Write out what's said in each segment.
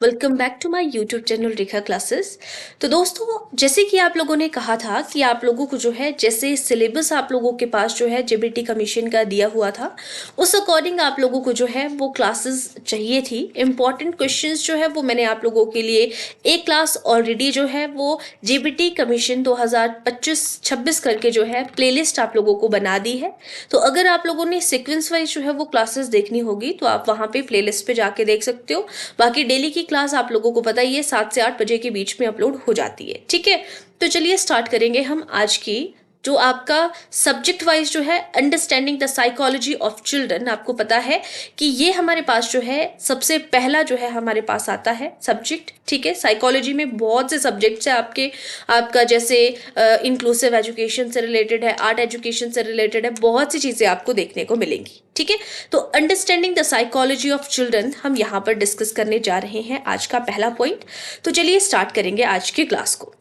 Welcome back to my YouTube channel Rekha classes. तो दोस्तों, जैसे कि आप लोगों ने कहा था कि आप लोगों को जो है जैसे सिलेबस आप लोगों के पास जो है जेबीटी कमीशन का दिया हुआ था, उस अकॉर्डिंग आप लोगों को जो है वो क्लासेस चाहिए थी। इम्पॉर्टेंट क्वेश्चंस जो है वो मैंने आप लोगों के लिए एक क्लास ऑलरेडी जो है वो जेबीटी कमीशन 2025-26 करके जो है प्लेलिस्ट आप लोगों को बना दी है। तो अगर आप लोगों ने सीक्वेंस वाइज जो है वो क्लासेस देखनी होगी तो आप वहाँ पे प्लेलिस्ट पे जाके देख सकते हो। बाकी डेली की क्लास आप लोगों को पता ही है 7 से 8 बजे के बीच में अपलोड हो जाती है। ठीक है, तो चलिए स्टार्ट करेंगे हम आज की जो आपका सब्जेक्ट वाइज जो है understanding the psychology of children. आपको पता है कि ये हमारे पास जो है सबसे पहला जो है हमारे पास आता है सब्जेक्ट। ठीक है, साइकोलॉजी में बहुत से सब्जेक्ट्स है आपका जैसे इंक्लूसिव एजुकेशन से रिलेटेड है, आर्ट एजुकेशन से रिलेटेड है, बहुत सी चीजें आपको देखने को मिलेंगी। ठीक है, तो understanding the psychology of children हम यहाँ पर डिस्कस करने जा रहे हैं आज का पहला पॉइंट। तो चलिए स्टार्ट करेंगे आज की क्लास को।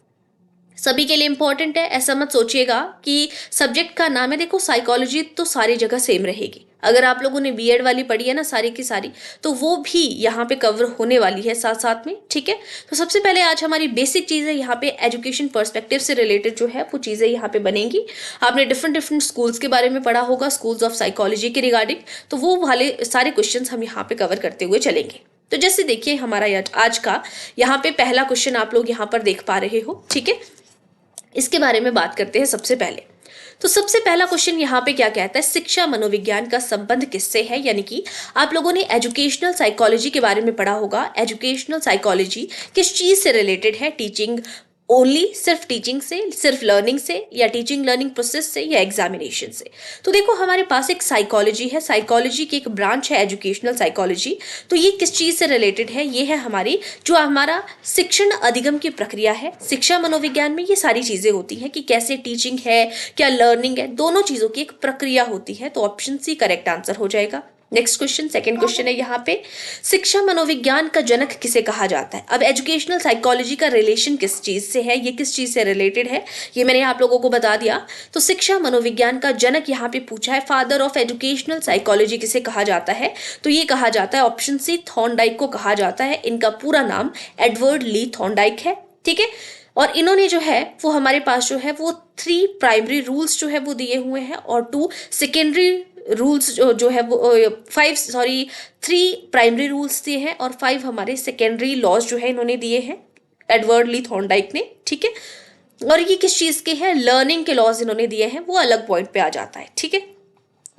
सभी के लिए इंपॉर्टेंट है, ऐसा मत सोचिएगा कि सब्जेक्ट का नाम है। देखो, साइकोलॉजी तो सारी जगह सेम रहेगी। अगर आप लोगों ने बीएड वाली पढ़ी है ना सारी की सारी, तो वो भी यहाँ पे कवर होने वाली है साथ साथ में। ठीक है, तो सबसे पहले आज हमारी बेसिक चीज़ें यहाँ पे एजुकेशन पर्सपेक्टिव से रिलेटेड जो है वो चीज़ें यहाँ पे बनेंगी। आपने डिफरेंट डिफरेंट स्कूल्स के बारे में पढ़ा होगा, स्कूल्स ऑफ साइकोलॉजी के रिगार्डिंग, तो वो वाले सारे क्वेश्चन हम यहाँ पे कवर करते हुए चलेंगे। तो जैसे देखिए हमारा आज का यहाँ पे पहला क्वेश्चन आप लोग यहाँ पर देख पा रहे हो। ठीक है, इसके बारे में बात करते हैं सबसे पहले। तो सबसे पहला क्वेश्चन यहाँ पे क्या कहता है, शिक्षा मनोविज्ञान का संबंध किससे है। यानी कि आप लोगों ने एजुकेशनल साइकोलॉजी के बारे में पढ़ा होगा। एजुकेशनल साइकोलॉजी किस चीज से रिलेटेड है, टीचिंग ओनली, सिर्फ टीचिंग से, सिर्फ लर्निंग से, या टीचिंग लर्निंग प्रोसेस से, या एग्जामिनेशन से। तो देखो हमारे पास एक साइकोलॉजी है, साइकोलॉजी की एक ब्रांच है एजुकेशनल साइकोलॉजी। तो ये किस चीज से रिलेटेड है, ये है हमारी जो हमारा शिक्षण अधिगम की प्रक्रिया है। शिक्षा मनोविज्ञान में ये सारी चीजें होती हैं कि कैसे टीचिंग है, क्या लर्निंग है, दोनों चीजों की एक प्रक्रिया होती है। तो ऑप्शन सी करेक्ट आंसर हो जाएगा। नेक्स्ट क्वेश्चन, सेकंड क्वेश्चन है यहाँ पे, शिक्षा मनोविज्ञान का जनक किसे कहा जाता है। अब एजुकेशनल साइकोलॉजी का रिलेशन किस चीज से है, ये किस चीज से रिलेटेड है, ये मैंने आप लोगों को बता दिया। तो शिक्षा मनोविज्ञान का जनक यहाँ पे पूछा है, फादर ऑफ एजुकेशनल साइकोलॉजी किसे कहा जाता है। तो ये कहा जाता है ऑप्शन सी थॉर्नडाइक को कहा जाता है। इनका पूरा नाम एडवर्ड ली थॉर्नडाइक है। ठीक है, और इन्होंने जो है वो हमारे पास जो है वो 3 प्राइमरी रूल्स जो है वो दिए हुए हैं और 2 सेकेंडरी रूल्स जो है वो 3 प्राइमरी रूल्स दिए हैं और 5 हमारे सेकेंडरी लॉज जो है इन्होंने दिए हैं एडवर्ड ली थॉर्नडाइक ने। ठीक है, और ये किस चीज के हैं, लर्निंग के लॉज इन्होंने दिए हैं, वो अलग पॉइंट पे आ जाता है। ठीक है,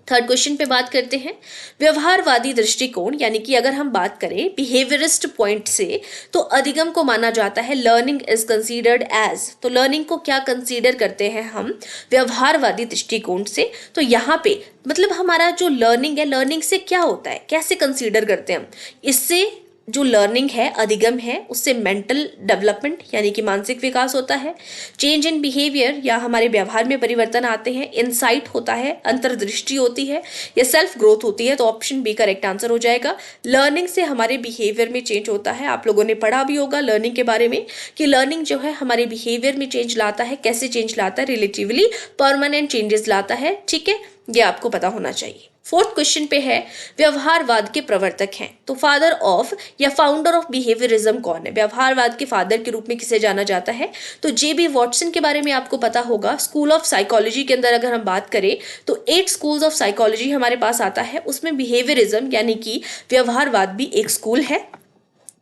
थर्ड क्वेश्चन पे बात करते हैं, व्यवहारवादी दृष्टिकोण। यानी कि अगर हम बात करें बिहेवियरिस्ट पॉइंट से, तो अधिगम को माना जाता है लर्निंग इज कंसीडर्ड एज। तो लर्निंग को क्या कंसीडर करते हैं हम व्यवहारवादी दृष्टिकोण से। तो यहाँ पे मतलब हमारा जो लर्निंग है, लर्निंग से क्या होता है, कैसे कंसीडर करते हैं हम इससे। जो लर्निंग है, अधिगम है, उससे मेंटल डेवलपमेंट यानी कि मानसिक विकास होता है, चेंज इन बिहेवियर या हमारे व्यवहार में परिवर्तन आते हैं, इनसाइट होता है, अंतर्दृष्टि होती है, या सेल्फ ग्रोथ होती है। तो ऑप्शन बी करेक्ट आंसर हो जाएगा। लर्निंग से हमारे बिहेवियर में चेंज होता है। आप लोगों ने पढ़ा भी होगा लर्निंग के बारे में कि लर्निंग जो है हमारे बिहेवियर में चेंज लाता है। कैसे चेंज लाता है, रिलेटिवली परमानेंट चेंजेस लाता है। ठीक है, ये आपको पता होना चाहिए। फोर्थ क्वेश्चन पे है, व्यवहारवाद के प्रवर्तक हैं। तो फादर ऑफ या फाउंडर ऑफ बिहेवियरिज्म कौन है, व्यवहारवाद के फादर के रूप में किसे जाना जाता है। तो जेबी वॉटसन के बारे में आपको पता होगा। स्कूल ऑफ साइकोलॉजी के अंदर अगर हम बात करें तो 8 स्कूल्स ऑफ साइकोलॉजी हमारे पास आता है, उसमें बिहेवियरिज्म यानी कि व्यवहारवाद भी एक स्कूल है।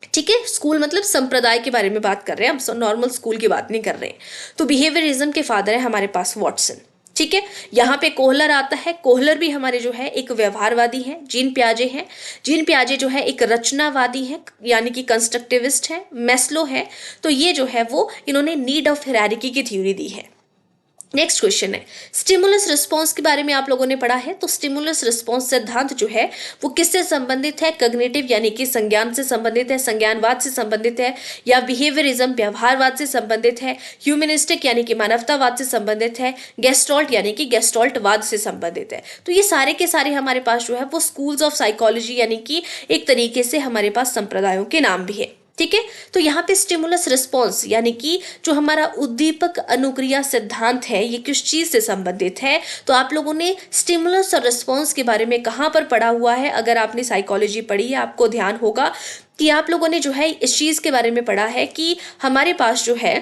ठीक है, स्कूल मतलब संप्रदाय के बारे में बात कर रहे हैं, हम नॉर्मल स्कूल की बात नहीं कर रहे हैं। तो बिहेवियरिज्म के फादर है हमारे पास वॉटसन। ठीक है, यहाँ पे कोहलर आता है। कोहलर भी हमारे जो है एक व्यवहारवादी हैं। जीन पियाजे हैं। जीन पियाजे जो है एक रचनावादी हैं यानी कि कंस्ट्रक्टिविस्ट है। मेस्लो है, तो ये जो है वो इन्होंने नीड ऑफ हायरार्की की थ्योरी दी है। नेक्स्ट क्वेश्चन है, स्टिमुलस रिस्पॉन्स के बारे में आप लोगों ने पढ़ा है। तो स्टिमुलस रिस्पॉन्स सिद्धांत जो है वो किससे संबंधित है, कॉग्निटिव यानी कि संज्ञान से संबंधित है, संज्ञानवाद से संबंधित है, या बिहेवियरिज्म व्यवहारवाद से संबंधित है, ह्यूमनिस्टिक यानी कि मानवतावाद से संबंधित है, गेस्टॉल्ट यानी कि गेस्टॉल्टवाद से संबंधित है। तो ये सारे के सारे हमारे पास जो है वो स्कूल्स ऑफ साइकोलॉजी यानी कि एक तरीके से हमारे पास संप्रदायों के नाम भी है। ठीक है, तो यहाँ पे स्टिमुलस रिस्पॉन्स यानी कि जो हमारा उद्दीपक अनुक्रिया सिद्धांत है, ये किस चीज से संबंधित है। तो आप लोगों ने स्टिमुलस और रिस्पॉन्स के बारे में कहाँ पर पढ़ा हुआ है, अगर आपने साइकोलॉजी पढ़ी है आपको ध्यान होगा कि आप लोगों ने जो है इस चीज के बारे में पढ़ा है कि हमारे पास जो है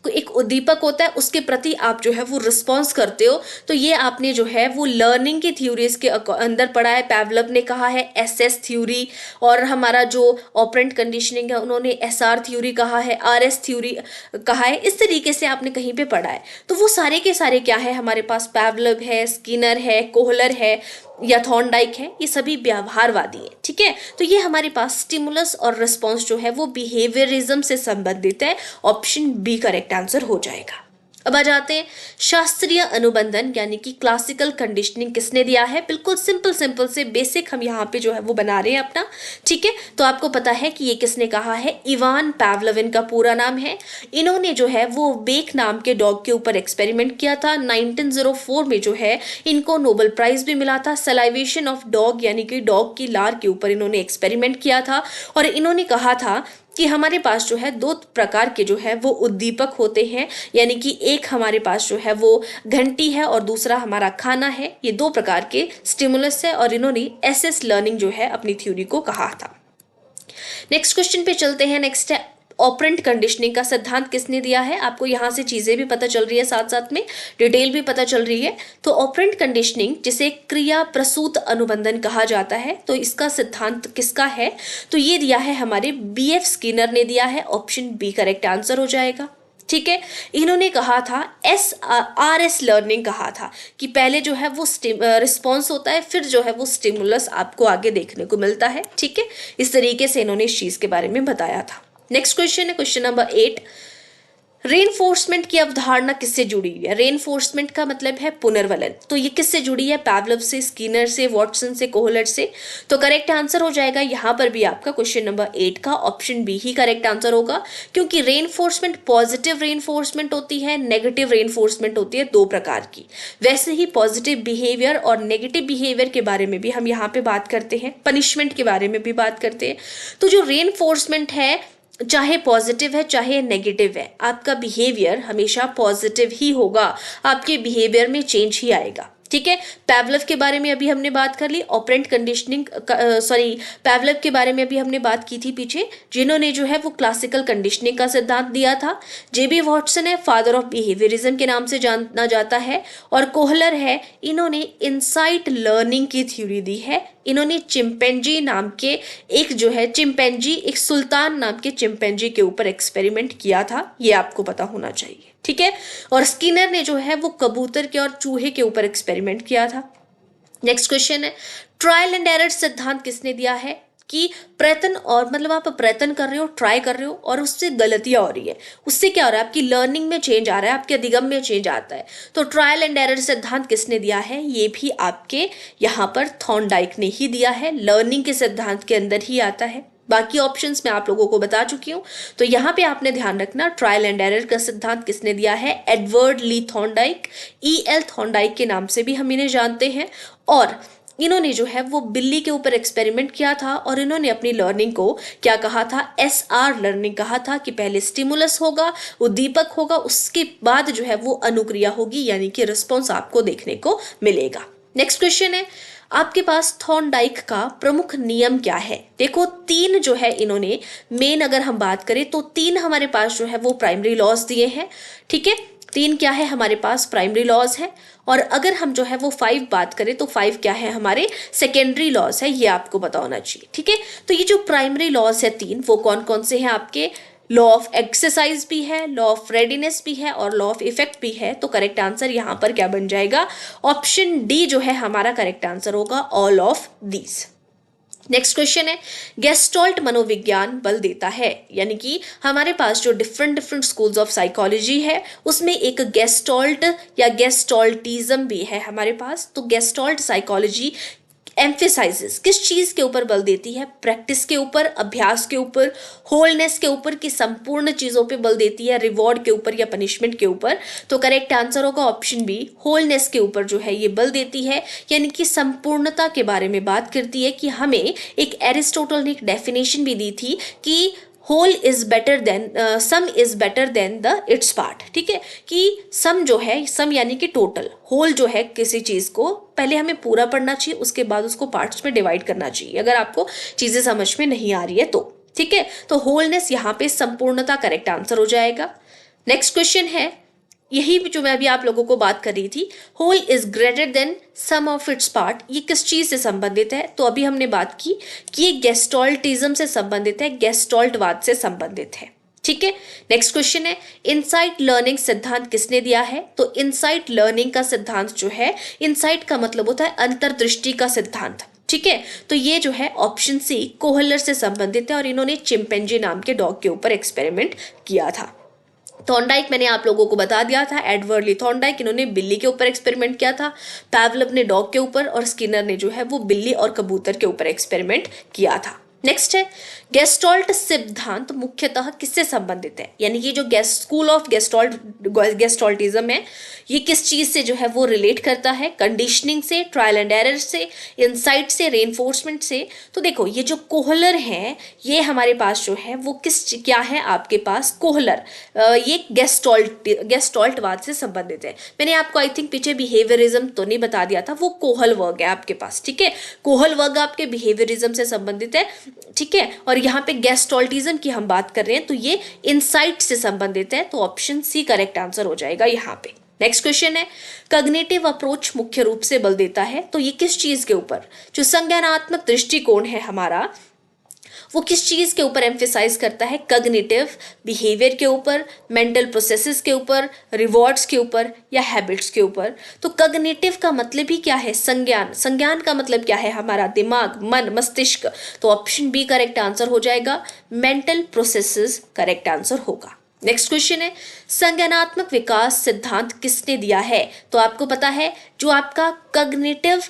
एक उद्दीपक होता है, उसके प्रति आप जो है वो रिस्पॉन्स करते हो। तो ये आपने जो है वो लर्निंग की थ्योरीज के अंदर पढ़ा है। पैवलव ने कहा है एसएस थ्योरी, और हमारा जो ऑपरेंट कंडीशनिंग है उन्होंने एसआर थ्योरी कहा है, आरएस थ्योरी कहा है। इस तरीके से आपने कहीं पे पढ़ा है। तो वो सारे के सारे क्या है, हमारे पास पैवलव है, स्किनर है, कोहलर है या थॉर्नडाइक है, ये सभी व्यवहारवादी है। ठीक है, तो ये हमारे पास स्टिमुलस और रिस्पॉन्स जो है वो बिहेवियरिज्म से संबंधित है। ऑप्शन बी करेक्ट आंसर हो जाएगा। अब आ जाते हैं शास्त्रीय अनुबंधन यानी कि क्लासिकल कंडीशनिंग किसने दिया है। बिल्कुल सिंपल सिंपल से बेसिक हम यहाँ पे जो है वो बना रहे हैं अपना। ठीक है, तो आपको पता है कि ये किसने कहा है, इवान पैवलोव इनका पूरा नाम है। इन्होंने जो है वो बेक नाम के डॉग के ऊपर एक्सपेरिमेंट किया था। 1904 में जो है इनको नोबेल प्राइज भी मिला था। सलाइवेशन ऑफ डॉग यानी कि डॉग की लार के ऊपर इन्होंने एक्सपेरिमेंट किया था, और इन्होंने कहा था कि हमारे पास जो है दो प्रकार के जो है वो उद्दीपक होते हैं, यानी कि एक हमारे पास जो है वो घंटी है और दूसरा हमारा खाना है। ये दो प्रकार के स्टिमुलस है, और इन्होंने एसएस लर्निंग जो है अपनी थ्योरी को कहा था। नेक्स्ट क्वेश्चन पे चलते हैं। नेक्स्ट है ऑपरेंट कंडीशनिंग का सिद्धांत किसने दिया है। आपको यहाँ से चीजें भी पता चल रही है, साथ साथ में डिटेल भी पता चल रही है। तो ऑपरेंट कंडीशनिंग जिसे क्रिया प्रसूत अनुबंधन कहा जाता है, तो इसका सिद्धांत किसका है, तो ये दिया है हमारे बीएफ स्किनर ने दिया है। ऑप्शन बी करेक्ट आंसर हो जाएगा। ठीक है, इन्होंने कहा था आरएस लर्निंग कहा था कि पहले जो है वो रिस्पॉन्स होता है, फिर जो है वो स्टिमुलस आपको आगे देखने को मिलता है। ठीक है, इस तरीके से इन्होंने इस चीज के बारे में बताया था। नेक्स्ट क्वेश्चन है क्वेश्चन नंबर 8। रेनफोर्समेंट की अवधारणा किससे जुड़ी हुई है। रेनफोर्समेंट का मतलब है पुनर्वलन, तो ये किससे जुड़ी है, पैवलव से, स्किनर से, वॉटसन से, कोहलर से। तो करेक्ट आंसर हो जाएगा यहाँ पर भी आपका क्वेश्चन नंबर 8 का ऑप्शन बी ही करेक्ट आंसर होगा, क्योंकि रेनफोर्समेंट पॉजिटिव रेनफोर्समेंट होती है, नेगेटिव रेनफोर्समेंट होती है, दो प्रकार की। वैसे ही पॉजिटिव बिहेवियर और नेगेटिव बिहेवियर के बारे में भी हम यहाँ पे बात करते हैं, पनिशमेंट के बारे में भी बात करते हैं। तो जो रेनफोर्समेंट है, चाहे पॉजिटिव है चाहे नेगेटिव है, आपका बिहेवियर हमेशा पॉजिटिव ही होगा, आपके बिहेवियर में चेंज ही आएगा। ठीक है, पैवलव के बारे में अभी हमने बात कर ली। ऑपरेंट कंडीशनिंग पैवलव के बारे में अभी हमने बात की थी पीछे, जिन्होंने जो है वो क्लासिकल कंडीशनिंग का सिद्धांत दिया था। जेबी वॉटसन है, फादर ऑफ बिहेवियरिज्म के नाम से जाना जाता है, और कोहलर है, इन्होंने इनसाइट लर्निंग की थ्योरी दी है। इन्होंने चिंपैंजी नाम के एक सुल्तान नाम के चिंपैंजी के ऊपर एक्सपेरिमेंट किया था, ये आपको पता होना चाहिए। ठीक है, और स्किनर ने जो है वो कबूतर के और चूहे के ऊपर एक्सपेरिमेंट किया था। नेक्स्ट क्वेश्चन है ट्रायल एंड एरर सिद्धांत किसने दिया है, कि प्रयत्न और मतलब आप प्रयत्न कर रहे हो, ट्राई कर रहे हो और उससे गलतियां हो रही है, उससे क्या हो रहा है, आपकी लर्निंग में चेंज आ रहा है, आपके अधिगम में चेंज आता है। तो ट्रायल एंड एरर सिद्धांत किसने दिया है, ये भी आपके यहाँ पर थॉर्नडाइक ने ही दिया है, लर्निंग के सिद्धांत के अंदर ही आता है। बाकी ऑप्शंस मैं आप लोगों को बता चुकी हूं, तो यहाँ पे आपने ध्यान रखना ट्रायल एंड एरर का सिद्धांत किसने दिया है, एडवर्ड ली थॉर्नडाइक, EL थॉर्नडाइक के नाम से भी हम इन्हें जानते हैं। और इन्होंने जो है वो बिल्ली के ऊपर एक्सपेरिमेंट किया था, और इन्होंने अपनी लर्निंग को क्या कहा था, SR लर्निंग कहा था, कि पहले स्टिमुलस होगा, उद्दीपक होगा, उसके बाद जो है वो अनुक्रिया होगी, यानी कि रिस्पॉन्स आपको देखने को मिलेगा। नेक्स्ट क्वेश्चन है आपके पास थॉर्नडाइक का प्रमुख नियम क्या है। देखो तीन जो है इन्होंने मेन, अगर हम बात करें तो तीन हमारे पास जो है वो प्राइमरी लॉज दिए हैं। ठीक है, तीन क्या है हमारे पास प्राइमरी लॉज है, और अगर हम जो है वो 5 बात करें तो 5 क्या है हमारे सेकेंडरी लॉज है, ये आपको पता होना चाहिए। ठीक है, तो ये जो प्राइमरी लॉज है तीन, वो कौन कौन से हैं आपके, लॉ ऑफ एक्सरसाइज भी है, लॉ ऑफ रेडीनेस भी है, और लॉ ऑफ इफेक्ट भी है। तो करेक्ट आंसर यहाँ पर क्या बन जाएगा, ऑप्शन डी जो है हमारा करेक्ट आंसर होगा, all of these. Next question है गेस्टॉल्ट मनोविज्ञान बल देता है, यानी कि हमारे पास जो डिफरेंट स्कूल्स ऑफ साइकोलॉजी है उसमें एक गेस्टॉल्ट या गेस्टॉल्टिज्म भी है हमारे पास। तो गेस्टॉल्ट साइकोलॉजी एम्फेसाइजेस किस चीज के ऊपर बल देती है, प्रैक्टिस के ऊपर, अभ्यास के ऊपर, होलनेस के ऊपर, की संपूर्ण चीजों पे बल देती है, रिवॉर्ड के ऊपर या पनिशमेंट के ऊपर। तो करेक्ट आंसर होगा ऑप्शन बी, होलनेस के ऊपर जो है ये बल देती है, यानी कि संपूर्णता के बारे में बात करती है। कि हमें एक एरिस्टोटल ने एक डेफिनेशन भी दी थी कि whole is better than sum is better than the its part. ठीक है, कि सम जो है, सम यानी कि टोटल, होल जो है किसी चीज को पहले हमें पूरा पढ़ना चाहिए, उसके बाद उसको पार्ट्स में डिवाइड करना चाहिए अगर आपको चीजें समझ में नहीं आ रही है तो। ठीक है, तो होलनेस यहाँ पे संपूर्णता करेक्ट आंसर हो जाएगा। नेक्स्ट क्वेश्चन है, यही जो मैं अभी आप लोगों को बात कर रही थी, whole is greater than sum of its part, ये किस चीज से संबंधित है? तो अभी हमने बात की कि ये गेस्टॉल्टिज्म से संबंधित है, गेस्टॉल्टवाद से संबंधित है। ठीक है, नेक्स्ट क्वेश्चन है, इनसाइट लर्निंग सिद्धांत किसने दिया है? तो इनसाइट लर्निंग का सिद्धांत जो है, इनसाइट का मतलब होता है अंतर्दृष्टि का सिद्धांत। ठीक है, तो ये जो है ऑप्शन सी कोहलर से संबंधित है और इन्होंने चिंपैंजी नाम के डॉग के ऊपर एक्सपेरिमेंट किया था। थॉर्नडाइक मैंने आप लोगों को बता दिया था, एडवर्ड ली थॉर्नडाइक, इन्होंने बिल्ली के ऊपर एक्सपेरिमेंट किया था, पावलोव ने डॉग के ऊपर और स्किनर ने जो है वो बिल्ली और कबूतर के ऊपर एक्सपेरिमेंट किया था। नेक्स्ट है, गेस्टॉल्ट सिद्धांत मुख्यतः किससे संबंधित है? यानी ये जो स्कूल ऑफ गेस्टॉल्टिज्म है, ये किस चीज से जो है वो रिलेट करता है? कंडीशनिंग से, ट्रायल एंड एरर से, इनसाइट से, रेनफोर्समेंट से। तो देखो ये जो कोहलर है, ये हमारे पास जो है वो क्या है आपके पास? कोहलर, ये गेस्टॉल्टवाद से संबंधित है। मैंने आपको आई थिंक पीछे बिहेवियरिज्म तो नहीं बता दिया था, वो कोहल वर्ग है आपके पास। ठीक है, कोहल वर्ग आपके बिहेवियरिज्म से संबंधित है। ठीक है, और यहाँ पे गेस्टॉल्टिज्म की हम बात कर रहे हैं तो ये इनसाइट से संबंधित है, तो ऑप्शन सी करेक्ट आंसर हो जाएगा यहाँ पे। नेक्स्ट क्वेश्चन है, कॉग्निटिव अप्रोच मुख्य रूप से बल देता है, तो ये किस चीज के ऊपर? जो संज्ञानात्मक दृष्टिकोण है हमारा, वो किस चीज के ऊपर एम्फेसाइज करता है? कॉग्निटिव बिहेवियर के ऊपर, मेंटल प्रोसेसेस के ऊपर, रिवॉर्ड्स के ऊपर या हैबिट्स के ऊपर? तो कॉग्निटिव का मतलब ही क्या है? संज्ञान। संज्ञान का मतलब क्या है? हमारा दिमाग, मन, मस्तिष्क। तो ऑप्शन बी करेक्ट आंसर हो जाएगा, मेंटल प्रोसेसेस करेक्ट आंसर होगा। नेक्स्ट क्वेश्चन है, संज्ञानात्मक विकास सिद्धांत किसने दिया है? तो आपको पता है जो आपका कॉग्निटिव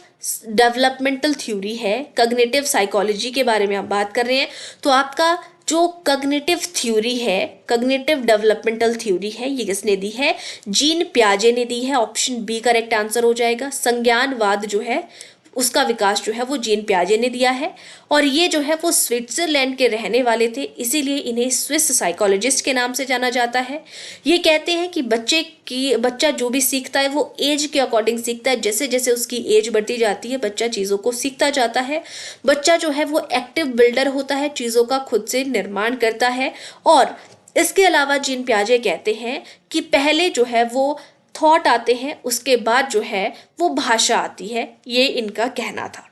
डेवलपमेंटल थ्योरी है, कॉग्निटिव साइकोलॉजी के बारे में हम बात कर रहे हैं, तो आपका जो कॉग्निटिव थ्योरी है, कॉग्निटिव डेवलपमेंटल थ्योरी है, ये किसने दी है? जीन पियाजे ने दी है। ऑप्शन बी करेक्ट आंसर हो जाएगा। संज्ञानवाद जो है उसका विकास जो है वो जीन पियाजे ने दिया है और ये जो है वो स्विट्जरलैंड के रहने वाले थे, इसीलिए इन्हें स्विस साइकोलॉजिस्ट के नाम से जाना जाता है। ये कहते हैं कि बच्चा जो भी सीखता है वो एज के अकॉर्डिंग सीखता है, जैसे जैसे उसकी एज बढ़ती जाती है बच्चा चीज़ों को सीखता जाता है। बच्चा जो है वो एक्टिव बिल्डर होता है, चीज़ों का खुद से निर्माण करता है। और इसके अलावा जीन पियाजे कहते हैं कि पहले जो है वो थॉट आते हैं, उसके बाद जो है वो भाषा आती है, ये इनका कहना था।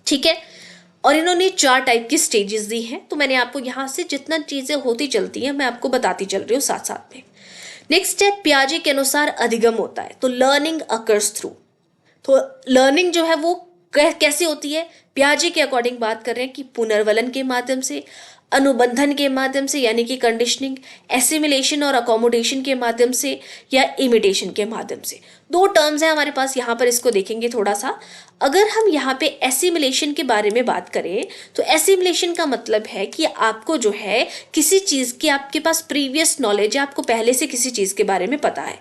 ठीक है, और इन्होंने 4 टाइप की स्टेजेस दी हैं, तो मैंने आपको यहाँ से जितना चीज़ें होती चलती हैं मैं आपको बताती चल रही हूँ साथ साथ में। नेक्स्ट है, पियाजे के अनुसार अधिगम होता है, तो लर्निंग अकर्स थ्रू। तो लर्निंग जो है वो कैसे होती है? पियाजे के अकॉर्डिंग बात कर रहे हैं कि पुनर्वलन के माध्यम से, अनुबंधन के माध्यम से यानी कि कंडीशनिंग, एसिमिलेशन और अकोमोडेशन के माध्यम से या इमिटेशन के माध्यम से। 2 टर्म्स हैं हमारे पास, यहाँ पर इसको देखेंगे थोड़ा सा। अगर हम यहाँ पे एसिमिलेशन के बारे में बात करें तो एसिमिलेशन का मतलब है कि आपको जो है किसी चीज़ की आपके पास प्रीवियस नॉलेज है, आपको पहले से किसी चीज़ के बारे में पता है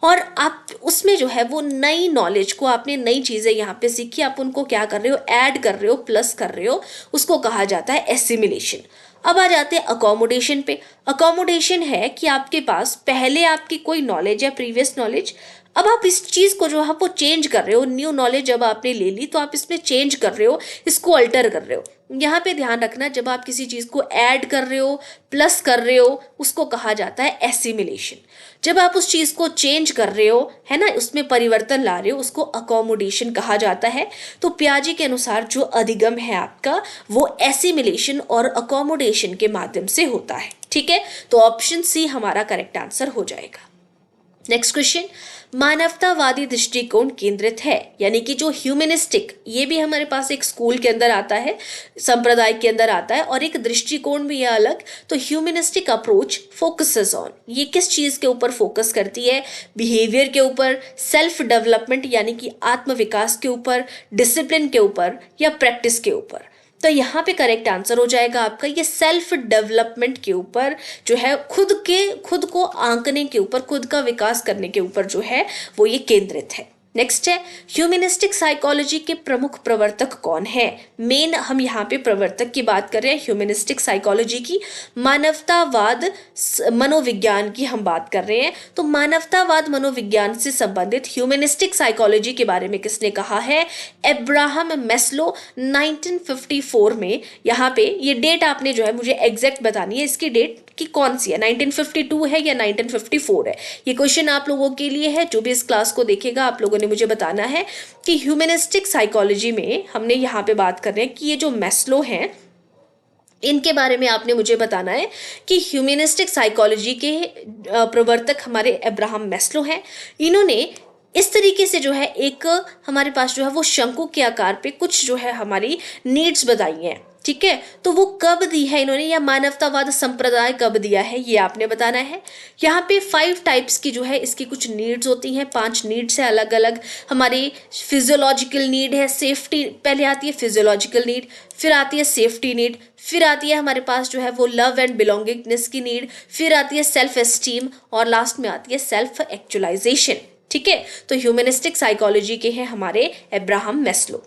और आप उसमें जो है वो नई नॉलेज को, आपने नई चीज़ें यहाँ पे सीखी, आप उनको क्या कर रहे हो? ऐड कर रहे हो, प्लस कर रहे हो, उसको कहा जाता है एसिमिलेशन। अब आ जाते हैं अकोमोडेशन पे। अकोमोडेशन है कि आपके पास पहले आपकी कोई नॉलेज है, प्रीवियस नॉलेज, अब आप इस चीज़ को जो है वो चेंज कर रहे हो। न्यू नॉलेज जब आपने ले ली तो आप इसमें चेंज कर रहे हो, इसको अल्टर कर रहे हो। यहाँ पे ध्यान रखना, जब आप किसी चीज़ को ऐड कर रहे हो, प्लस कर रहे हो, उसको कहा जाता है एसिमिलेशन। जब आप उस चीज़ को चेंज कर रहे हो, है ना, उसमें परिवर्तन ला रहे हो, उसको अकोमोडेशन कहा जाता है। तो पियाजे के अनुसार जो अधिगम है आपका वो एसिमिलेशन और अकोमोडेशन के माध्यम से होता है। ठीक है, तो ऑप्शन सी हमारा करेक्ट आंसर हो जाएगा। नेक्स्ट क्वेश्चन, मानवतावादी दृष्टिकोण केंद्रित है, यानी कि जो ह्यूमनिस्टिक, ये भी हमारे पास एक स्कूल के अंदर आता है, संप्रदाय के अंदर आता है और एक दृष्टिकोण भी है अलग। तो ह्यूमनिस्टिक अप्रोच फोकसेस ऑन, ये किस चीज़ के ऊपर फोकस करती है? बिहेवियर के ऊपर, सेल्फ डेवलपमेंट यानी कि आत्मविकास के ऊपर, डिसिप्लिन के ऊपर या प्रैक्टिस के ऊपर? तो यहाँ पे करेक्ट आंसर हो जाएगा आपका ये सेल्फ डेवलपमेंट के ऊपर, जो है खुद को आंकने के ऊपर, खुद का विकास करने के ऊपर जो है वो ये केंद्रित है। नेक्स्ट है ह्यूमनिस्टिक साइकोलॉजी के प्रमुख प्रवर्तक कौन है। मेन हम यहाँ पे प्रवर्तक की बात कर रहे हैं ह्यूमनिस्टिक साइकोलॉजी की, मानवतावाद मनोविज्ञान की हम बात कर रहे हैं। तो मानवतावाद मनोविज्ञान से संबंधित ह्यूमनिस्टिक साइकोलॉजी के बारे में किसने कहा है, एब्राहम मैस्लो 1954 में। यहाँ पे ये डेट आपने जो है मुझे एग्जैक्ट बतानी है, इसकी डेट कि कौन सी है, 1952 है या 1954 है। ये क्वेश्चन आप लोगों के लिए है, जो भी इस क्लास को देखेगा आप लोगों ने मुझे बताना है कि ह्यूमनिस्टिक साइकोलॉजी में हमने यहाँ पे बात कर रहे हैं कि ये जो मैस्लो हैं इनके बारे में आपने मुझे बताना है कि ह्यूमनिस्टिक साइकोलॉजी के प्रवर्तक हमारे अब्राहम मैस्लो हैं। इन्होंने इस तरीके से जो है एक हमारे पास जो है वो शंकु के आकार पे कुछ जो है हमारी नीड्स बताई हैं, ठीक है। तो वो कब दी है इन्होंने, या मानवतावाद संप्रदाय कब दिया है, ये आपने बताना है। यहाँ पे 5 टाइप्स की जो है इसकी कुछ नीड्स होती हैं, 5 नीड्स है अलग अलग। हमारी फिजियोलॉजिकल नीड है, सेफ्टी पहले आती है फिजियोलॉजिकल नीड, फिर आती है सेफ्टी नीड, फिर आती है हमारे पास जो है वो लव एंड बिलोंगिंगनेस की नीड, फिर आती है सेल्फ एस्टीम और लास्ट में आती है सेल्फ एक्चुअलाइजेशन, ठीक है। तो ह्यूमनिस्टिक साइकोलॉजी के हैं हमारे अब्राहम मैस्लो।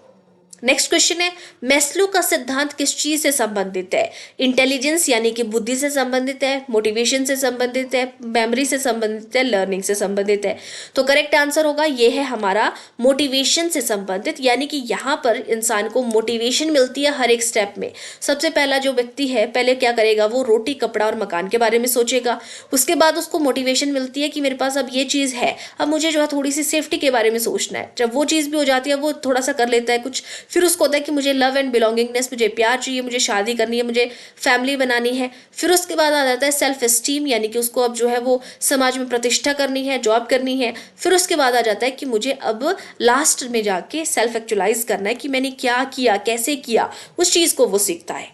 नेक्स्ट क्वेश्चन है मैस्लो का सिद्धांत किस चीज से संबंधित है, इंटेलिजेंस यानी कि बुद्धि से संबंधित है, मोटिवेशन से संबंधित है, मेमोरी से संबंधित है, लर्निंग से संबंधित है। तो करेक्ट आंसर होगा ये है हमारा मोटिवेशन से संबंधित, यानी कि यहाँ पर इंसान को मोटिवेशन मिलती है हर एक स्टेप में। सबसे पहला जो व्यक्ति है पहले क्या करेगा, वो रोटी कपड़ा और मकान के बारे में सोचेगा, उसके बाद उसको मोटिवेशन मिलती है कि मेरे पास अब ये चीज है, अब मुझे जो है थोड़ी सी सेफ्टी के बारे में सोचना है। जब वो चीज भी हो जाती है वो थोड़ा सा कर लेता है कुछ, फिर उसको होता है कि मुझे लव एंड बिलोंगिंगनेस, मुझे प्यार चाहिए, मुझे शादी करनी है, मुझे फैमिली बनानी है। फिर उसके बाद आ जाता है सेल्फ एस्टीम, यानी कि उसको अब जो है वो समाज में प्रतिष्ठा करनी है, जॉब करनी है। फिर उसके बाद आ जाता है कि मुझे अब लास्ट में जाके सेल्फ एक्चुअलाइज करना है कि मैंने क्या किया, कैसे किया, उस चीज को वो सीखता है,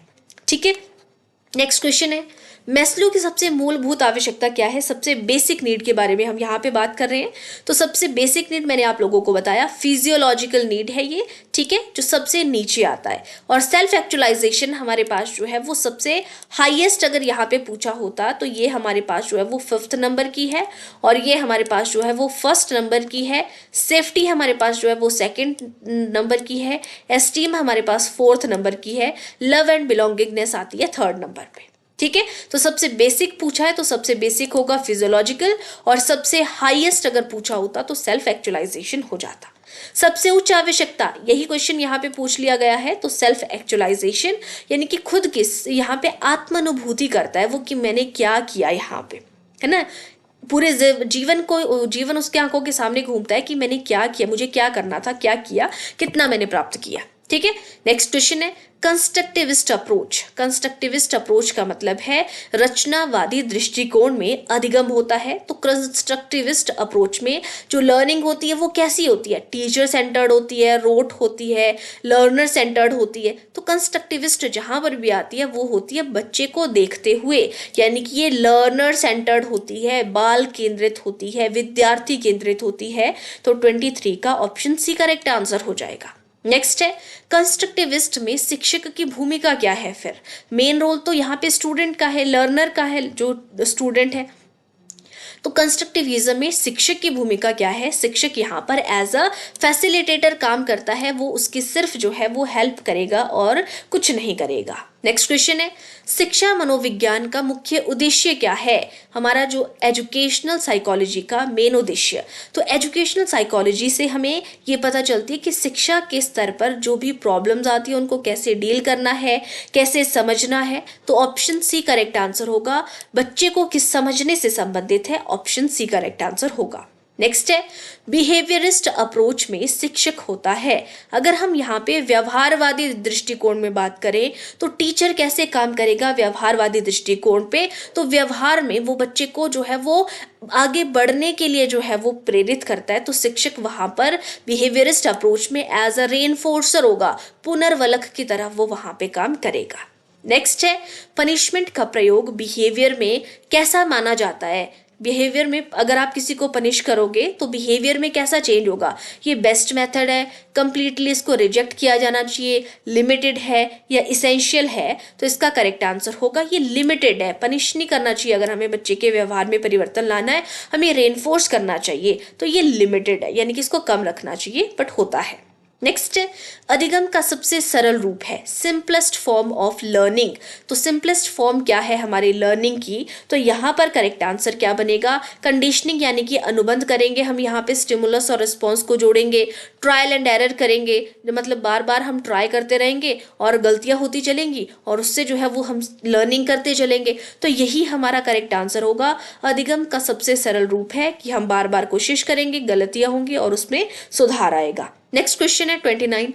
ठीक है। नेक्स्ट क्वेश्चन है मैस्लो की सबसे मूलभूत आवश्यकता क्या है, सबसे बेसिक नीड के बारे में हम यहाँ पे बात कर रहे हैं। तो सबसे बेसिक नीड मैंने आप लोगों को बताया फिजियोलॉजिकल नीड है ये, ठीक है, जो सबसे नीचे आता है। और सेल्फ एक्चुअलाइजेशन हमारे पास जो है वो सबसे हाईएस्ट अगर यहाँ पे पूछा होता तो ये हमारे पास जो है वो 5th नंबर की है, और ये हमारे पास जो है वो 1st नंबर की है। सेफ्टी हमारे पास जो है वो 2nd नंबर की है। एस्टीम हमारे पास 4th नंबर की है। लव एंड बिलोंगिंगनेस आती है 3rd नंबर पे, ठीक है। तो सबसे बेसिक पूछा है तो सबसे बेसिक होगा फिजियोलॉजिकल, और सबसे हाईएस्ट अगर पूछा होता तो सेल्फ एक्चुअलाइजेशन हो जाता। सबसे उच्च आवश्यकता, यही क्वेश्चन यहाँ पे पूछ लिया गया है, तो सेल्फ एक्चुअलाइजेशन यानी कि खुद की यहाँ पे आत्मानुभूति करता है वो कि मैंने क्या किया यहाँ पे, है ना। पूरे जीवन उसके आंखों के सामने घूमता है कि मैंने क्या किया, मुझे क्या करना था, क्या किया, कितना मैंने प्राप्त किया, ठीक है। नेक्स्ट क्वेश्चन है कंस्ट्रक्टिविस्ट अप्रोच। कंस्ट्रक्टिविस्ट अप्रोच का मतलब है रचनावादी दृष्टिकोण में अधिगम होता है। तो कंस्ट्रक्टिविस्ट अप्रोच में जो लर्निंग होती है वो कैसी होती है, टीचर सेंटर्ड होती है, रोट होती है, लर्नर सेंटर्ड होती है। तो कंस्ट्रक्टिविस्ट जहां पर भी आती है वो होती है बच्चे को देखते हुए, यानी कि ये लर्नर सेंटर्ड होती है, बाल केंद्रित होती है, विद्यार्थी केंद्रित होती है। तो 23 का ऑप्शन सी करेक्ट आंसर हो जाएगा। नेक्स्ट है कंस्ट्रक्टिविस्ट में शिक्षक की भूमिका क्या है। फिर मेन रोल तो यहाँ पे स्टूडेंट का है, लर्नर का है, जो स्टूडेंट है। तो कंस्ट्रक्टिविज्म में शिक्षक की भूमिका क्या है, शिक्षक यहाँ पर एज अ फैसिलिटेटर काम करता है, वो उसकी सिर्फ जो है वो हेल्प करेगा और कुछ नहीं करेगा। नेक्स्ट क्वेश्चन है शिक्षा मनोविज्ञान का मुख्य उद्देश्य क्या है, हमारा जो एजुकेशनल साइकोलॉजी का मेन उद्देश्य। तो एजुकेशनल साइकोलॉजी से हमें ये पता चलती है कि शिक्षा के स्तर पर जो भी प्रॉब्लम्स आती है उनको कैसे डील करना है, कैसे समझना है। तो ऑप्शन सी करेक्ट आंसर होगा, बच्चे को किस समझने से संबंधित है, ऑप्शन सी करेक्ट आंसर होगा। नेक्स्ट है बिहेवियरिस्ट अप्रोच में शिक्षक होता है। अगर हम यहाँ पे व्यवहारवादी दृष्टिकोण में बात करें तो टीचर कैसे काम करेगा व्यवहारवादी दृष्टिकोण पे, तो व्यवहार में वो बच्चे को जो है वो आगे बढ़ने के लिए जो है वो प्रेरित करता है। तो शिक्षक वहां पर बिहेवियरिस्ट अप्रोच में एज अ रेनफोर्सर होगा, पुनर्वलक की तरह वो वहां पे काम करेगा। नेक्स्ट है पनिशमेंट का प्रयोग बिहेवियर में कैसा माना जाता है, बिहेवियर में अगर आप किसी को पनिश करोगे तो बिहेवियर में कैसा चेंज होगा, ये बेस्ट मेथड है, कंप्लीटली इसको रिजेक्ट किया जाना चाहिए, लिमिटेड है या इसेंशियल है। तो इसका करेक्ट आंसर होगा ये लिमिटेड है, पनिश नहीं करना चाहिए। अगर हमें बच्चे के व्यवहार में परिवर्तन लाना है, हमें रेनफोर्स करना चाहिए, तो ये लिमिटेड है, यानी कि इसको कम रखना चाहिए, बट होता है। नेक्स्ट, अधिगम का सबसे सरल रूप है, सिंपलेस्ट फॉर्म ऑफ लर्निंग। तो सिंपलेस्ट फॉर्म क्या है हमारी लर्निंग की, तो यहाँ पर करेक्ट आंसर क्या बनेगा, कंडीशनिंग, यानी कि अनुबंध करेंगे हम, यहाँ पे स्टिमुलस और रिस्पॉन्स को जोड़ेंगे, ट्रायल एंड एरर करेंगे, मतलब बार बार हम ट्राई करते रहेंगे और गलतियां होती चलेंगी और उससे जो है वो हम लर्निंग करते चलेंगे। तो यही हमारा करेक्ट आंसर होगा, अधिगम का सबसे सरल रूप है कि हम बार बार कोशिश करेंगे, गलतियां होंगी और उसमें सुधार आएगा। नेक्स्ट क्वेश्चन है 29,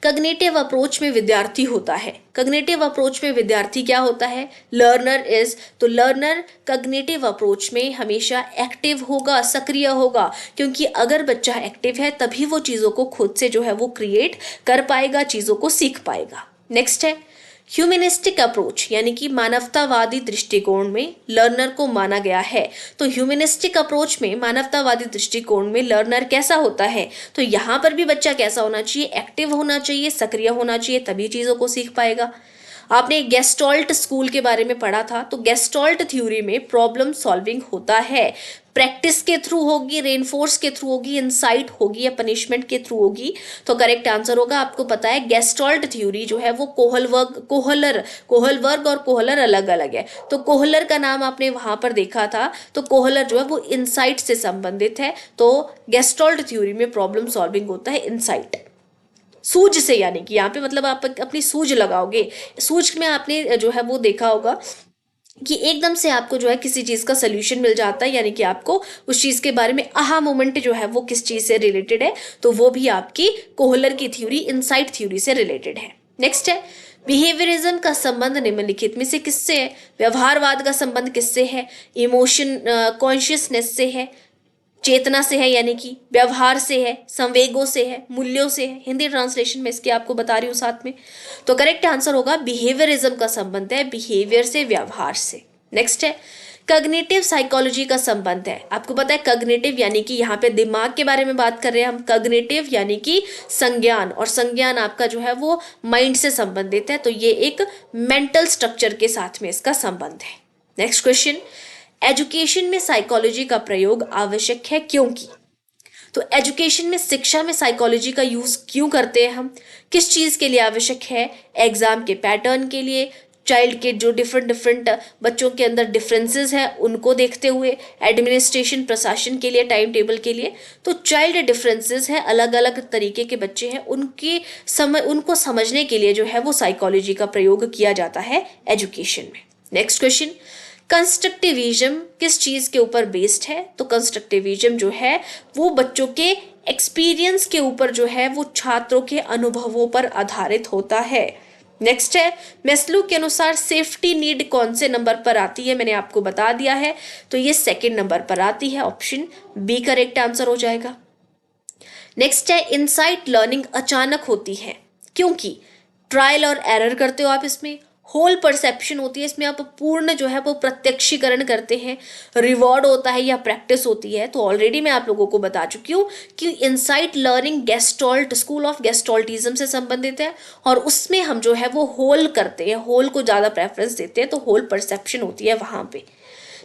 कग्निटिव अप्रोच में विद्यार्थी होता है। कग्निटिव अप्रोच में विद्यार्थी क्या होता है, लर्नर इज। तो लर्नर कग्निटिव अप्रोच में हमेशा एक्टिव होगा, सक्रिय होगा, क्योंकि अगर बच्चा एक्टिव है तभी वो चीज़ों को खुद से जो है वो क्रिएट कर पाएगा, चीज़ों को सीख पाएगा। नेक्स्ट है ह्यूमनिस्टिक अप्रोच, यानी कि मानवतावादी दृष्टिकोण में लर्नर को माना गया है। तो ह्यूमनिस्टिक अप्रोच में मानवतावादी दृष्टिकोण में लर्नर कैसा होता है, तो यहाँ पर भी बच्चा कैसा होना चाहिए, एक्टिव होना चाहिए, सक्रिय होना चाहिए, तभी चीज़ों को सीख पाएगा। आपने गेस्टॉल्ट स्कूल के बारे में पढ़ा था, तो गेस्टॉल्ट थ्योरी में प्रॉब्लम सॉल्विंग होता है, प्रैक्टिस के थ्रू होगी, रेनफोर्स के थ्रू होगी, इंसाइट होगी या पनिशमेंट के थ्रू होगी। तो करेक्ट आंसर होगा, आपको पता है गेस्टॉल्ट थ्योरी जो है वो कोहल वर्ग और कोहलर अलग अलग है। तो कोहलर का नाम आपने वहां पर देखा था, तो कोहलर जो है वो इंसाइट से संबंधित है। तो गेस्टॉल्ट थ्योरी में प्रॉब्लम सॉल्विंग होता है इंसाइट, सूझ से, यानी कि यहाँ पे मतलब आप अपनी सूझ लगाओगे। सूझ में आपने जो है वो देखा होगा कि एकदम से आपको जो है किसी चीज़ का सोल्यूशन मिल जाता है, यानी कि आपको उस चीज़ के बारे में आहा मोमेंट जो है वो किस चीज़ से रिलेटेड है, तो वो भी आपकी कोहलर की थ्योरी, इनसाइट थ्योरी से रिलेटेड है। नेक्स्ट है बिहेवियरिज्म का संबंध निम्नलिखित में से किससे है, व्यवहारवाद का संबंध किससे है, इमोशन कॉन्शियसनेस से है, चेतना से है, यानी कि व्यवहार से है, संवेगों से है, मूल्यों से है। हिंदी ट्रांसलेशन में इसके आपको बता रही हूँ साथ में। तो करेक्ट आंसर होगा बिहेवियरिज्म का संबंध है बिहेवियर से, व्यवहार से। नेक्स्ट है कग्निटिव साइकोलॉजी का संबंध है। आपको पता है कग्निटिव यानी कि यहाँ पे दिमाग के बारे में बात कर रहे हैं हम, कग्निटिव यानी कि संज्ञान, और संज्ञान आपका जो है वो माइंड से संबंधित है। तो ये एक मेंटल स्ट्रक्चर के साथ में इसका संबंध है। नेक्स्ट क्वेश्चन, एजुकेशन में साइकोलॉजी का प्रयोग आवश्यक है क्योंकि। तो एजुकेशन में, शिक्षा में साइकोलॉजी का यूज क्यों करते हैं हम, किस चीज के लिए आवश्यक है, एग्जाम के पैटर्न के लिए, चाइल्ड के जो डिफरेंट बच्चों के अंदर डिफरेंसेस हैं उनको देखते हुए, एडमिनिस्ट्रेशन प्रशासन के लिए, टाइम टेबल के लिए। तो चाइल्ड डिफरेंसेस हैं, अलग अलग तरीके के बच्चे हैं, उनको समझने के लिए जो है वो साइकोलॉजी का प्रयोग किया जाता है एजुकेशन में। नेक्स्ट क्वेश्चन, कंस्ट्रक्टिविज्म किस चीज़ के ऊपर बेस्ड है। तो कंस्ट्रक्टिविज्म जो है वो बच्चों के एक्सपीरियंस के ऊपर जो है वो छात्रों के अनुभवों पर आधारित होता है। नेक्स्ट है मेस्लो के अनुसार सेफ्टी नीड कौन से नंबर पर आती है, मैंने आपको बता दिया है, तो ये सेकंड नंबर पर आती है, ऑप्शन बी करेक्ट आंसर हो जाएगा। नेक्स्ट है इनसाइट लर्निंग अचानक होती है क्योंकि ट्रायल और एरर करते हो आप, इसमें होल परसेप्शन होती है, इसमें आप पूर्ण जो है वो प्रत्यक्षीकरण करते हैं, रिवॉर्ड होता है या प्रैक्टिस होती है। तो ऑलरेडी मैं आप लोगों को बता चुकी हूँ कि insight learning Gestalt, school of Gestaltism से संबंधित है और उसमें हम जो है वो होल करते हैं, होल को ज़्यादा प्रेफरेंस देते हैं, तो होल परसेप्शन होती है वहाँ पे।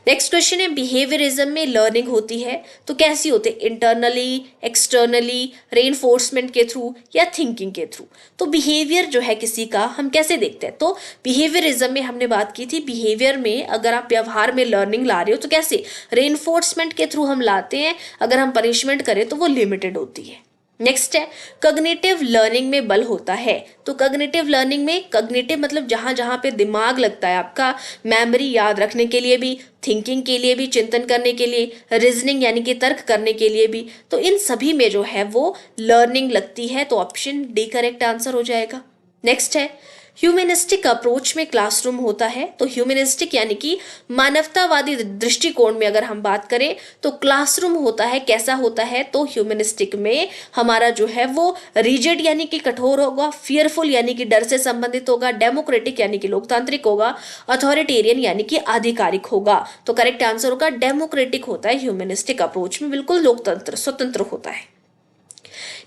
नेक्स्ट क्वेश्चन है बिहेवियरिज्म में लर्निंग होती है तो कैसी होती है, इंटरनली, एक्सटर्नली, रेनफोर्समेंट के थ्रू या थिंकिंग के थ्रू। तो बिहेवियर जो है किसी का हम कैसे देखते हैं, तो बिहेवियरिज्म में हमने बात की थी, बिहेवियर में अगर आप व्यवहार में लर्निंग ला रहे हो तो कैसे, रेनफोर्समेंट के थ्रू हम लाते हैं, अगर हम पनिशमेंट करें तो वो लिमिटेड होती है। नेक्स्ट है कग्निटिव लर्निंग में बल होता है। तो कग्निटिव लर्निंग में, कग्निटिव मतलब जहां जहां पे दिमाग लगता है आपका, मेमोरी याद रखने के लिए भी, थिंकिंग के लिए भी, चिंतन करने के लिए, रीजनिंग यानी कि तर्क करने के लिए भी, तो इन सभी में जो है वो लर्निंग लगती है, तो ऑप्शन डी करेक्ट आंसर हो जाएगा। नेक्स्ट है ह्यूमनिस्टिक अप्रोच में क्लासरूम होता है। तो ह्यूमनिस्टिक यानी कि मानवतावादी दृष्टिकोण में अगर हम बात करें तो क्लासरूम होता है, कैसा होता है, तो ह्यूमनिस्टिक में हमारा जो है वो रिजिड यानी कि कठोर होगा, फियरफुल यानी कि डर से संबंधित होगा, डेमोक्रेटिक यानी कि लोकतांत्रिक होगा, अथॉरिटेरियन यानी कि आधिकारिक होगा। तो करेक्ट आंसर होगा डेमोक्रेटिक होता है ह्यूमनिस्टिक अप्रोच में, बिल्कुल लोकतंत्र स्वतंत्र होता है।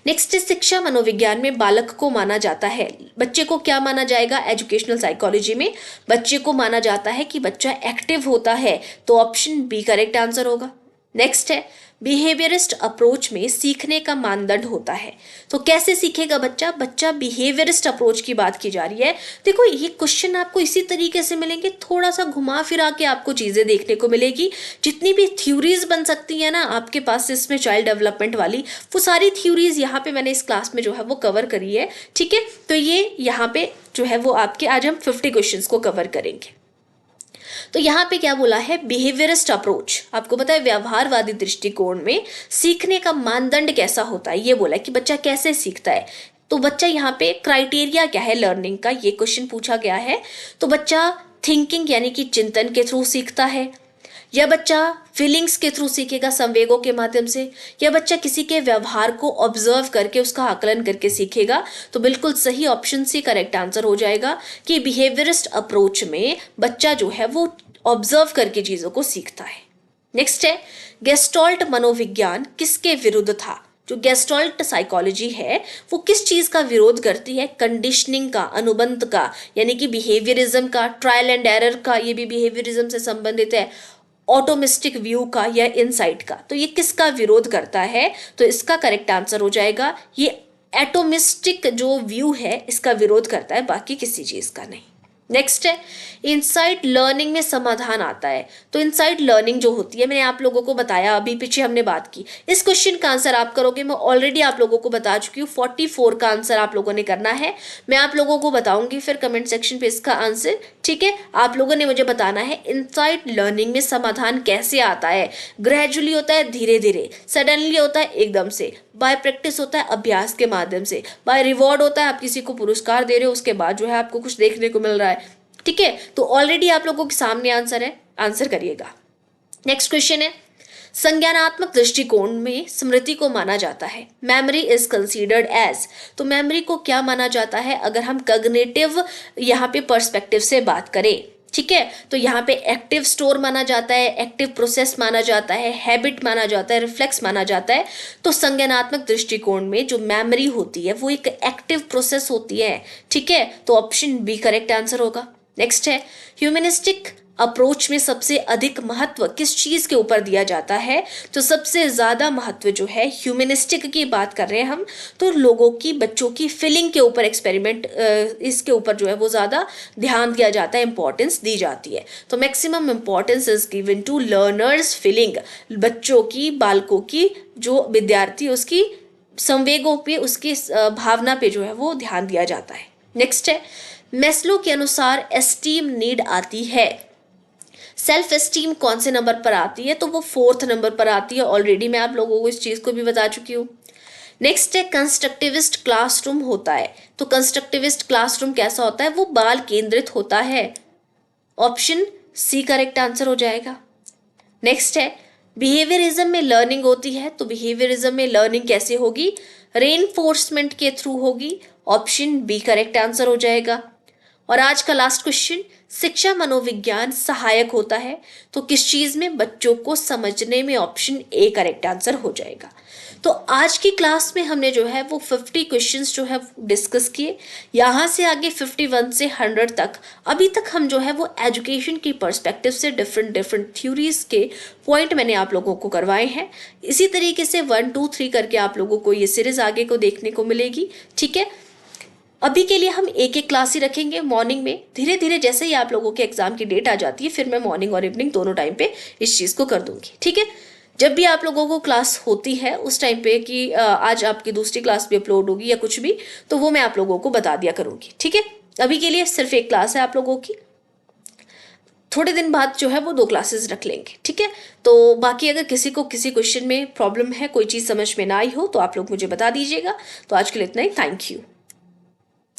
नेक्स्ट शिक्षा मनोविज्ञान में बालक को माना जाता है, बच्चे को क्या माना जाएगा, एजुकेशनल साइकोलॉजी में बच्चे को माना जाता है कि बच्चा एक्टिव होता है। तो ऑप्शन बी करेक्ट आंसर होगा। नेक्स्ट है बिहेवियरिस्ट अप्रोच में सीखने का मानदंड होता है। तो कैसे सीखेगा बच्चा, बच्चा बिहेवियरिस्ट अप्रोच की बात की जा रही है। देखो ये क्वेश्चन आपको इसी तरीके से मिलेंगे, थोड़ा सा घुमा फिरा के आपको चीजें देखने को मिलेगी। जितनी भी थ्योरीज बन सकती है ना आपके पास इसमें चाइल्ड डेवलपमेंट वाली, वो सारी थ्योरीज यहाँ पे मैंने इस क्लास में जो है वो कवर करी है। ठीक है, तो ये यहाँ पे जो है वो आपके आज हम 50 क्वेश्चन को कवर करेंगे। तो यहाँ पे क्या बोला है, बिहेवियरिस्ट अप्रोच, आपको पता है व्यवहारवादी दृष्टिकोण में सीखने का मानदंड कैसा होता है, ये बोला है कि बच्चा कैसे सीखता है। तो बच्चा यहाँ पे क्राइटेरिया क्या है लर्निंग का, ये क्वेश्चन पूछा गया है। तो बच्चा थिंकिंग यानी कि चिंतन के थ्रू सीखता है, या बच्चा फीलिंग्स के थ्रू सीखेगा संवेगों के माध्यम से, या बच्चा किसी के व्यवहार को ऑब्जर्व करके उसका आकलन करके सीखेगा। तो बिल्कुल सही ऑप्शन सी करेक्ट आंसर हो जाएगा कि बिहेवियरिस्ट अप्रोच में बच्चा जो है वो ऑब्जर्व करके चीजों को सीखता है। नेक्स्ट है गेस्टॉल्ट मनोविज्ञान किसके विरुद्ध था। जो गेस्टॉल्ट साइकोलॉजी है वो किस चीज का विरोध करती है, कंडीशनिंग का, अनुबंध का, यानी कि बिहेवियरिज्म का, ट्रायल एंड एरर का, ये भी बिहेवियरिज्म से संबंधित है, ऑटोमिस्टिक व्यू का या इनसाइट का। तो ये किसका विरोध करता है, तो इसका करेक्ट आंसर हो जाएगा ये एटोमिस्टिक जो व्यू है इसका विरोध करता है, बाकी किसी चीज का नहीं। नेक्स्ट है इनसाइट लर्निंग में समाधान आता है। तो इनसाइट लर्निंग जो होती है मैंने आप लोगों को बताया, अभी पीछे हमने बात की। इस क्वेश्चन का आंसर आप करोगे, मैं ऑलरेडी आप लोगों को बता चुकी हूँ, 44 का आंसर आप लोगों ने करना है। मैं आप लोगों को बताऊंगी फिर कमेंट सेक्शन पे इसका आंसर। ठीक है, आप लोगों ने मुझे बताना है इनसाइट लर्निंग में समाधान कैसे आता है। ग्रेजुअली होता है, धीरे धीरे, सडनली होता है, एकदम से, बाय प्रैक्टिस होता है, अभ्यास के माध्यम से, बाय रिवॉर्ड होता है, आप किसी को पुरस्कार दे रहे हो उसके बाद जो है आपको कुछ देखने को मिल रहा है। ठीक है, तो ऑलरेडी आप लोगों के सामने आंसर है, आंसर करिएगा। नेक्स्ट क्वेश्चन है संज्ञानात्मक दृष्टिकोण में स्मृति को माना जाता है, मेमोरी इज कंसीडर्ड एज। तो मेमोरी को क्या माना जाता है अगर हम कॉग्निटिव यहाँ पे पर्सपेक्टिव से बात करें। ठीक है, तो यहाँ पे एक्टिव स्टोर माना जाता है, एक्टिव प्रोसेस माना जाता है, हैबिट माना जाता है, रिफ्लेक्स माना जाता है। तो संज्ञानात्मक दृष्टिकोण में जो मेमोरी होती है वो एक एक्टिव प्रोसेस होती है। ठीक है, तो ऑप्शन बी करेक्ट आंसर होगा। नेक्स्ट है ह्यूमनिस्टिक अप्रोच में सबसे अधिक महत्व किस चीज के ऊपर दिया जाता है। तो सबसे ज्यादा महत्व जो है ह्यूमनिस्टिक की बात कर रहे हैं हम, तो लोगों की, बच्चों की फीलिंग के ऊपर, एक्सपेरिमेंट इसके ऊपर जो है वो ज्यादा ध्यान दिया जाता है, इंपॉर्टेंस दी जाती है। तो maximum importance is given to learners feeling, बच्चों की, बालकों की, जो विद्यार्थी उसकी संवेगों पे, उसकी भावना पे जो है वो ध्यान दिया जाता है। नेक्स्ट है मेस्लो के अनुसार एस्टीम नीड आती है, सेल्फ एस्टीम कौन से नंबर पर आती है, तो वो 4th नंबर पर आती है। ऑलरेडी मैं आप लोगों को इस चीज को भी बता चुकी हूँ। नेक्स्ट है कंस्ट्रक्टिविस्ट क्लासरूम होता है। तो कंस्ट्रक्टिविस्ट क्लासरूम कैसा होता है, वो बाल केंद्रित होता है। ऑप्शन सी करेक्ट आंसर हो जाएगा। नेक्स्ट है बिहेवियरिज्म में लर्निंग होती है। तो बिहेवियरिज्म में लर्निंग कैसे होगी, रेनफोर्समेंट के थ्रू होगी। ऑप्शन बी करेक्ट आंसर हो जाएगा। और आज का लास्ट क्वेश्चन, शिक्षा मनोविज्ञान सहायक होता है तो किस चीज में, बच्चों को समझने में। ऑप्शन ए करेक्ट आंसर हो जाएगा। तो आज की क्लास में हमने जो है वो 50 क्वेश्चंस जो है डिस्कस किए। यहाँ से आगे 51 से 100 तक अभी तक हम जो है वो एजुकेशन की पर्सपेक्टिव से डिफरेंट थ्योरीज के पॉइंट मैंने आप लोगों को करवाए हैं। इसी तरीके से 1 2 3 करके आप लोगों को ये सीरीज आगे को देखने को मिलेगी। ठीक है, अभी के लिए हम एक एक क्लास ही रखेंगे मॉर्निंग में। धीरे धीरे जैसे ही आप लोगों के एग्जाम की डेट आ जाती है फिर मैं मॉर्निंग और इवनिंग दोनों टाइम पे इस चीज़ को कर दूंगी। ठीक है, जब भी आप लोगों को क्लास होती है उस टाइम पे कि आज आपकी दूसरी क्लास भी अपलोड होगी या कुछ भी, तो वो मैं आप लोगों को बता दिया करूंगी। ठीक है, अभी के लिए सिर्फ एक क्लास है आप लोगों की, थोड़े दिन बाद जो है वो 2 क्लासेस रख लेंगे। ठीक है, तो बाकी अगर किसी को किसी क्वेश्चन में प्रॉब्लम है, कोई चीज़ समझ में ना आई हो तो आप लोग मुझे बता दीजिएगा। तो आज के लिए इतना ही, थैंक यू।